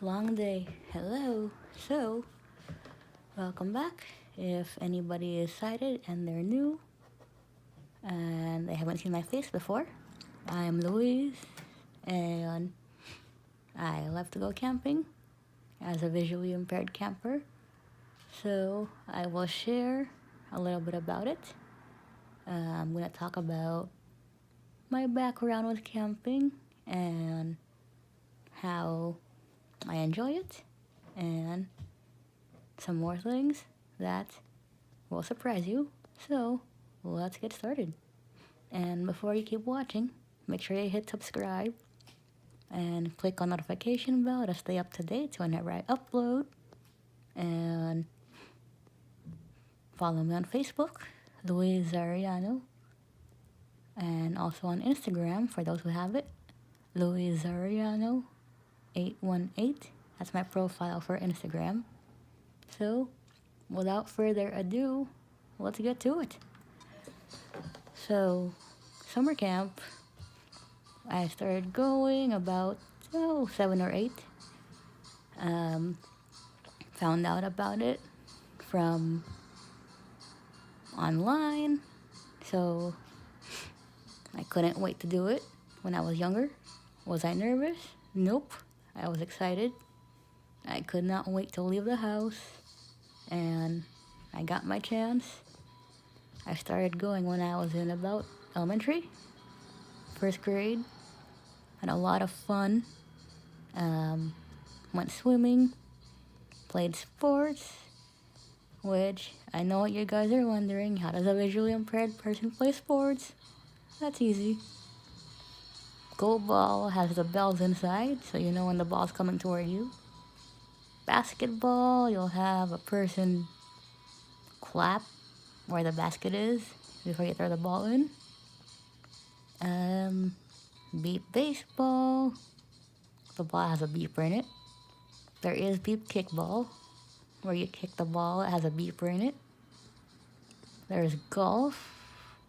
long day. Hello. So, welcome back. If anybody is sighted and they're new and they haven't seen my face before, I'm Louise and I love to go camping as a visually impaired camper. So, I will share a little bit about it. I'm going to talk about my background with camping and how I enjoy it and some more things that will surprise you. So, let's get started. And before you keep watching, make sure you hit subscribe and click on notification bell to stay up to date whenever I upload. And follow me on Facebook, Louise Arellano, and also on Instagram for those who have it, Louise Arellano 818. That's my profile for Instagram. So, without further ado, let's get to it. So, summer camp, I started going about 7 or 8. Found out about it from online, so I couldn't wait to do it when I was younger. Was I nervous? Nope. I was excited. I could not wait to leave the house, and I got my chance. I started going when I was in about elementary, first grade. Had a lot of fun. Went swimming, played sports, which I know what you guys are wondering. How does a visually impaired person play sports? That's easy. Goal ball has the bells inside, so you know when the ball's coming toward you. Basketball, you'll have a person clap where the basket is before you throw the ball in. Beep baseball, the ball has a beeper in it. There is beep kickball, where you kick the ball, it has a beeper in it. There's golf,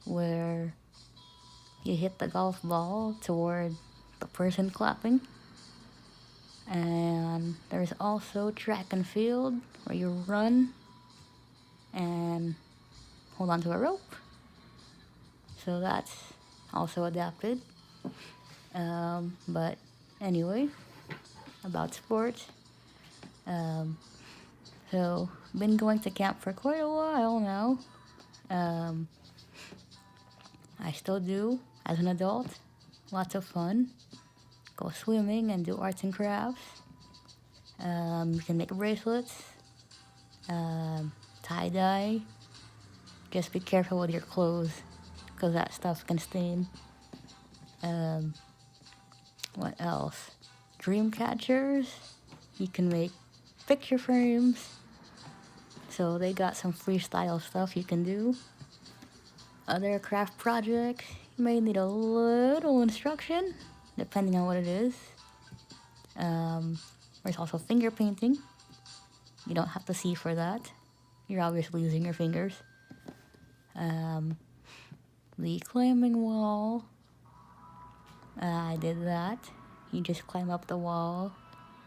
where you hit the golf ball toward the person clapping. And there's also track and field, where you run and hold onto a rope. So that's also adapted. But anyway, about sports. So been going to camp for quite a while now. I still do as an adult. Lots of fun. Go swimming and do arts and crafts. You can make bracelets, tie-dye. Just be careful with your clothes, because that stuff can stain. What else? Dream catchers. You can make picture frames. So they got some freestyle stuff you can do. Other craft projects, you may need a little instruction, depending on what it is. There's also finger painting. You don't have to see for that. You're obviously using your fingers. The climbing wall, I did that. You just climb up the wall.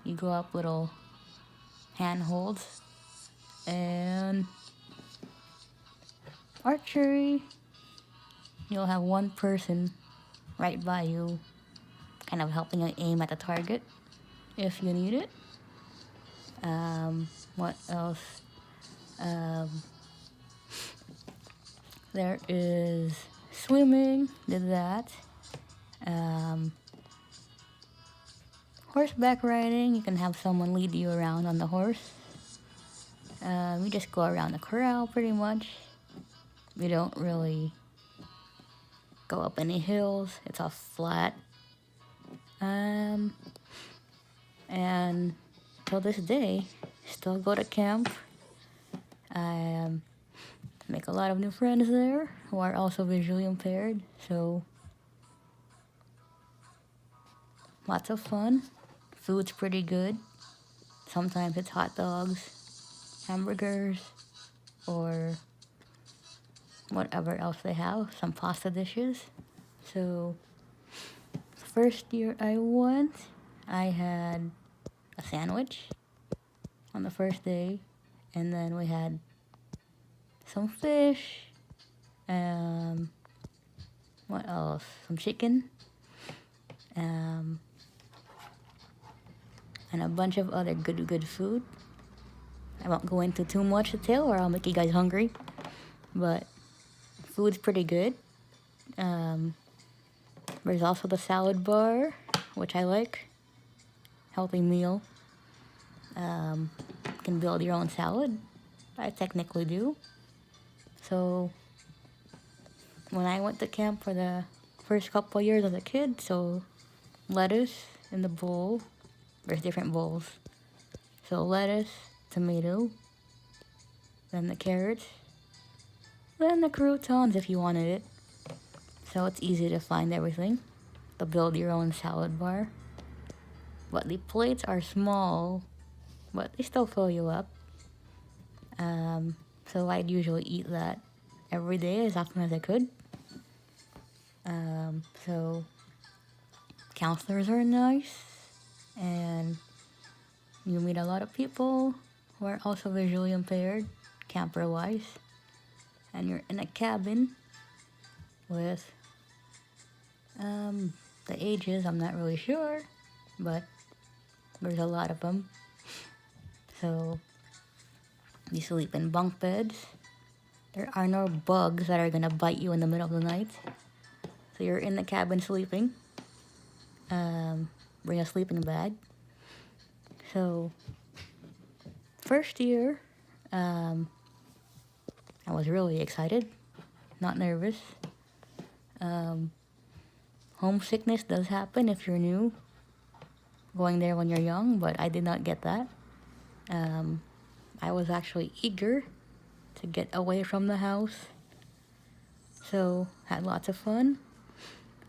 You go up little handholds. And archery, you'll have one person right by you, kind of helping you aim at the target if you need it. What else? There is swimming, did that. Horseback riding, you can have someone lead you around on the horse. We just go around the corral pretty much. We don't really go up any hills. It's all flat. And till this day, still go to camp. I make a lot of new friends there who are also visually impaired. So lots of fun. Food's pretty good. Sometimes it's hot dogs, hamburgers, or whatever else they have, some pasta dishes. So, the first year I went, I had a sandwich on the first day, and then we had some fish, what else? Some chicken, and a bunch of other good food. I won't go into too much detail or I'll make you guys hungry, but food's pretty good. There's also the salad bar, which I like. Healthy meal. You can build your own salad. I technically do. So when I went to camp for the first couple years as a kid, so lettuce in the bowl. There's different bowls. So lettuce, tomato, then the carrots, then the croutons if you wanted it. So it's easy to find everything. To build your own salad bar. But the plates are small, but they still fill you up. So I'd usually eat that every day as often as I could. So counselors are nice, and you meet a lot of people who are also visually impaired, camper-wise, and you're in a cabin with the ages, I'm not really sure, but there's a lot of them. So you sleep in bunk beds. There are no bugs that are gonna bite you in the middle of the night. So you're in the cabin sleeping. Bring a sleeping bag. So first year, I was really excited, not nervous. Homesickness does happen if you're new, going there when you're young, but I did not get that. I was actually eager to get away from the house, so had lots of fun.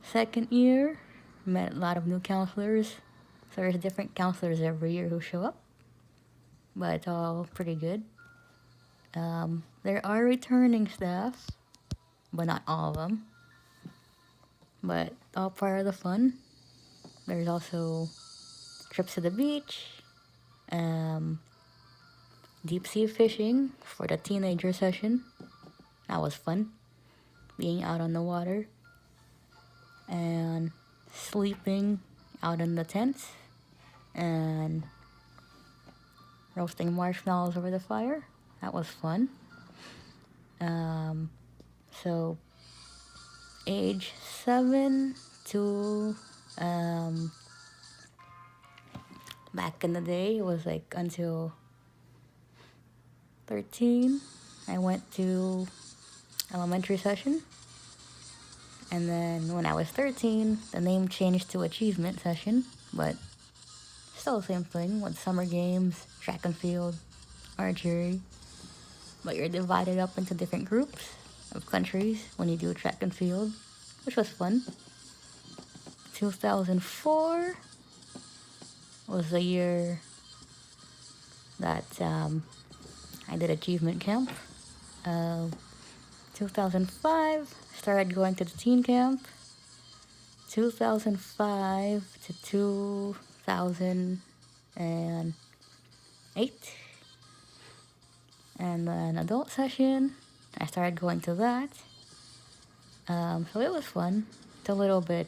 Second year, met a lot of new counselors, so there's different counselors every year who show up, but it's all pretty good. There are returning staff, but not all of them, but all part of the fun. There's also trips to the beach, deep sea fishing for the teenager session. That was fun, being out on the water and sleeping out in the tents and roasting marshmallows over the fire. That was fun. So age 7 to back in the day, it was like until 13, I went to elementary session. And then when I was 13, the name changed to achievement session, but still the same thing with summer games, track and field, archery. But you're divided up into different groups of countries when you do track and field, which was fun. 2004 was the year that I did achievement camp. 2005, started going to the teen camp. 2005 to 2008. And then adult session, I started going to that. So it was fun. It's a little bit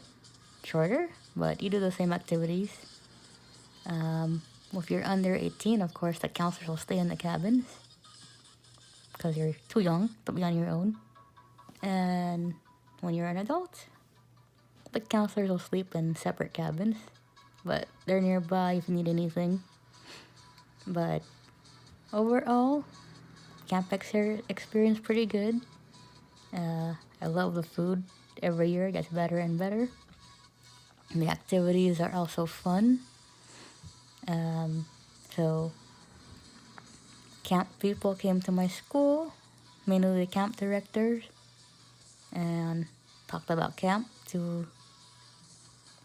shorter, but you do the same activities. If you're under 18, of course, the counselors will stay in the cabins because you're too young to be on your own. And when you're an adult, the counselors will sleep in separate cabins, but they're nearby if you need anything. But overall, camp experience pretty good. I love the food. Every year it gets better and better. And the activities are also fun. So camp people came to my school, mainly the camp directors, and talked about camp to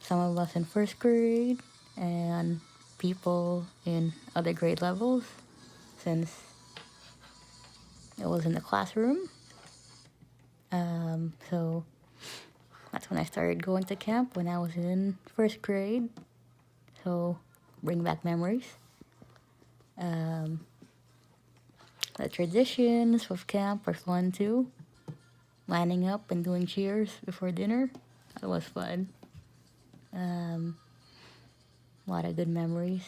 some of us in first grade and people in other grade levels, since it was in the classroom. So that's when I started going to camp, when I was in first grade. So bring back memories. The traditions with camp are fun too. Lining up and doing cheers before dinner. That was fun. A lot of good memories.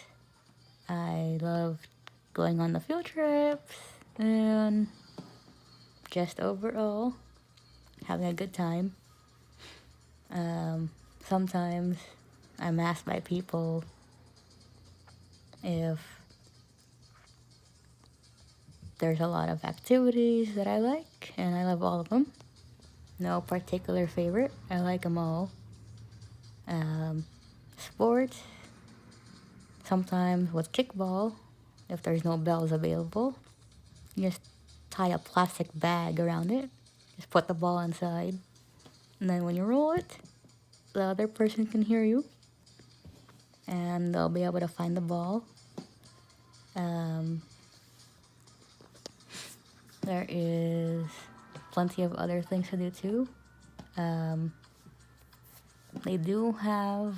I loved going on the field trips and just overall having a good time. Sometimes I'm asked by people if there's a lot of activities that I like, and I love all of them. No particular favorite. I like them all. Sports, sometimes with kickball, if there's no bells available, you just tie a plastic bag around it, just put the ball inside, and then when you roll it, the other person can hear you, and they'll be able to find the ball. There is plenty of other things to do too. They do have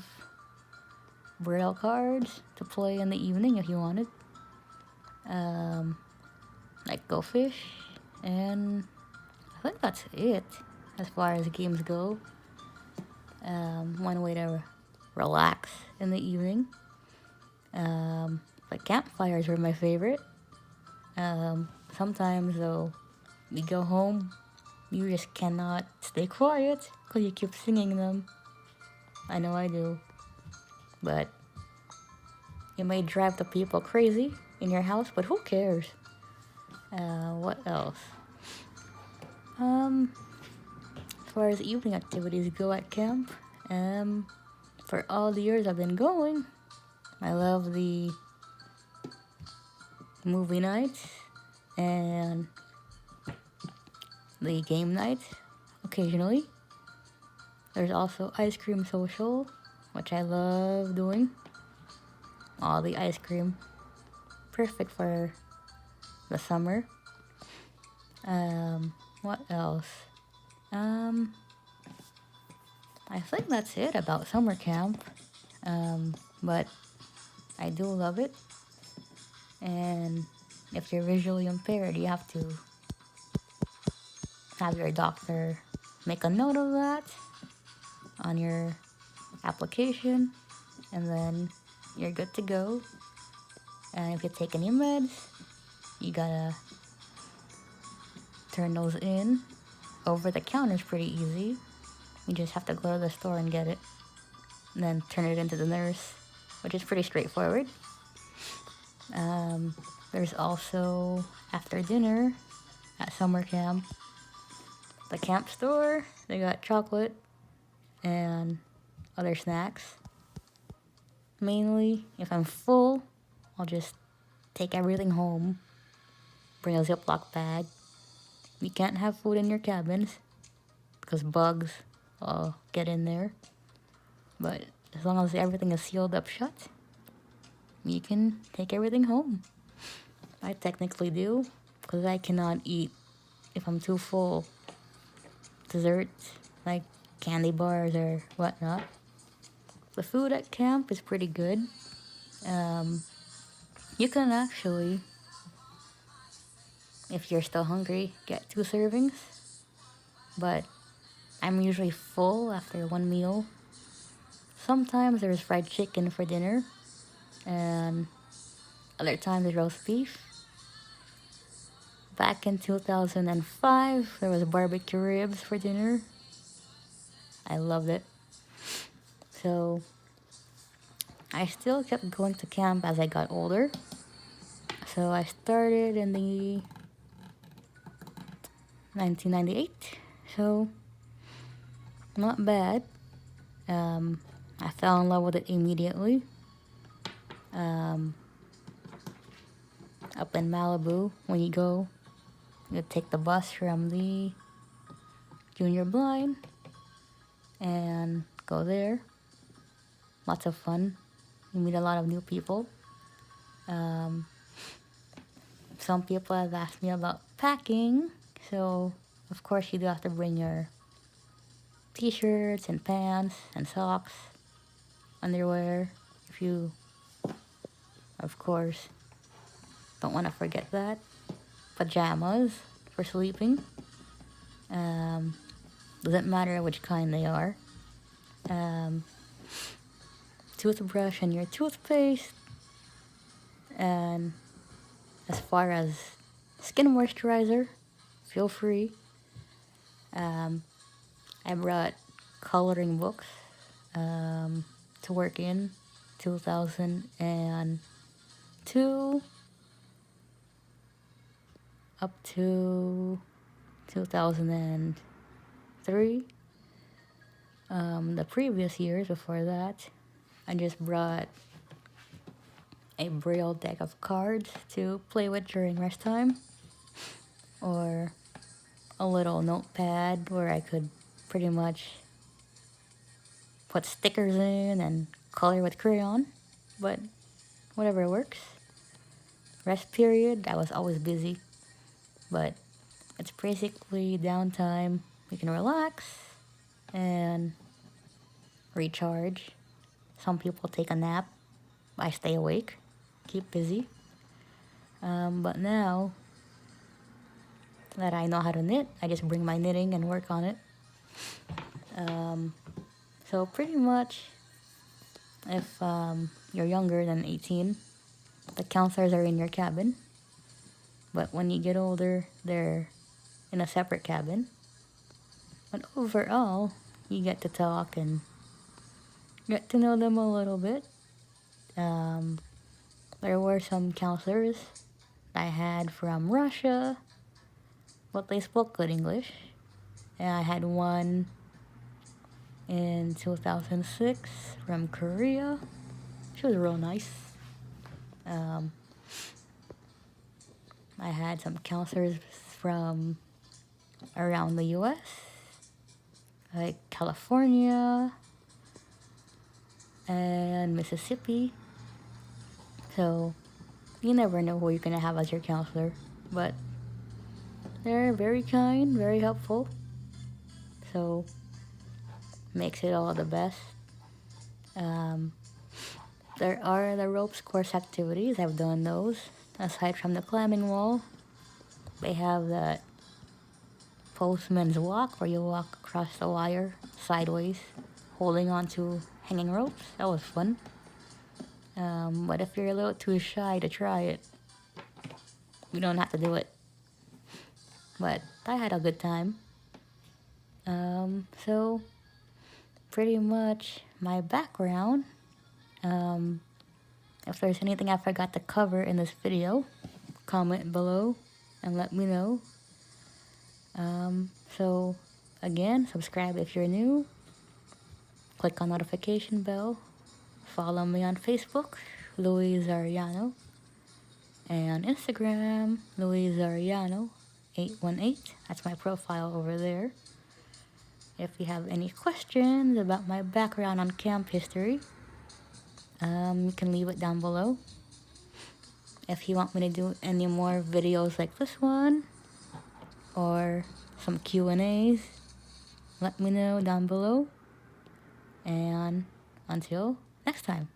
braille cards to play in the evening if you wanted. Like Go Fish, and I think that's it as far as games go. One way to relax in the evening. The campfires were my favorite. Sometimes though, we go home, you just cannot stay quiet because you keep singing them. I know I do. But it may drive the people crazy in your house, but who cares? What else? As far as evening activities go at camp, for all the years I've been going, I love the movie nights and the game nights occasionally. There's also ice cream social, which I love doing. All the ice cream. Perfect for the summer. What else? I think that's it about summer camp. But I do love it. And if you're visually impaired, you have to have your doctor make a note of that on your application, and then you're good to go. And if you take any meds, you gotta turn those in. Over the counter is pretty easy. You just have to go to the store and get it, and then turn it into the nurse, which is pretty straightforward. There's also, after dinner at summer camp, the camp store. They got chocolate and other snacks. Mainly, if I'm full, I'll just take everything home, bring a Ziploc bag. You can't have food in your cabins because bugs will get in there. But as long as everything is sealed up shut, you can take everything home. I technically do, because I cannot eat if I'm too full. Desserts, like candy bars or whatnot. The food at camp is pretty good. You can actually, if you're still hungry, get 2 servings. But I'm usually full after one meal. Sometimes there's fried chicken for dinner, and other times there's roast beef. Back in 2005, there was barbecue ribs for dinner. I loved it. So I still kept going to camp as I got older. So I started in the 1998. So not bad. I fell in love with it immediately. Up in Malibu, when you go, you take the bus from the junior blind and go there. Lots of fun. You meet a lot of new people. Some people have asked me about packing, so of course you do have to bring your t-shirts and pants and socks, underwear, if you of course, don't want to forget that. Pajamas for sleeping. Doesn't matter which kind they are. Toothbrush and your toothpaste. And as far as skin moisturizer, feel free. I brought coloring books to work in 2002 up to 2003. The previous years before that, I just brought a braille deck of cards to play with during rest time, or a little notepad where I could pretty much put stickers in and color with crayon, but whatever works. Rest period, I was always busy, but it's basically downtime. You can relax and recharge. Some people take a nap. I stay awake, keep busy. But now that I know how to knit, I just bring my knitting and work on it. So pretty much, if you're younger than 18, the counselors are in your cabin. But when you get older, they're in a separate cabin. But overall, you get to talk and get to know them a little bit. There were some counselors I had from Russia, but they spoke good English. And I had one in 2006 from Korea. She was real nice. I had some counselors from around the US, like California and Mississippi. So you never know who you're gonna have as your counselor, but they're very kind, very helpful. So makes it all the best. There are the ropes course activities. I've done those. Aside from the climbing wall, they have that postman's walk where you walk across the wire sideways, holding on to hanging ropes. That was fun. But if you're a little too shy to try it, you don't have to do it. But I had a good time. So pretty much my background. If there's anything I forgot to cover in this video, comment below and let me know. So again, subscribe if you're new. Click on notification bell. Follow me on Facebook, Louise Arellano. And on Instagram, Louise Arellano 818. That's my profile over there. If you have any questions about my background on camp history, you can leave it down below. If you want me to do any more videos like this one, or some Q&As, let me know down below. And until next time.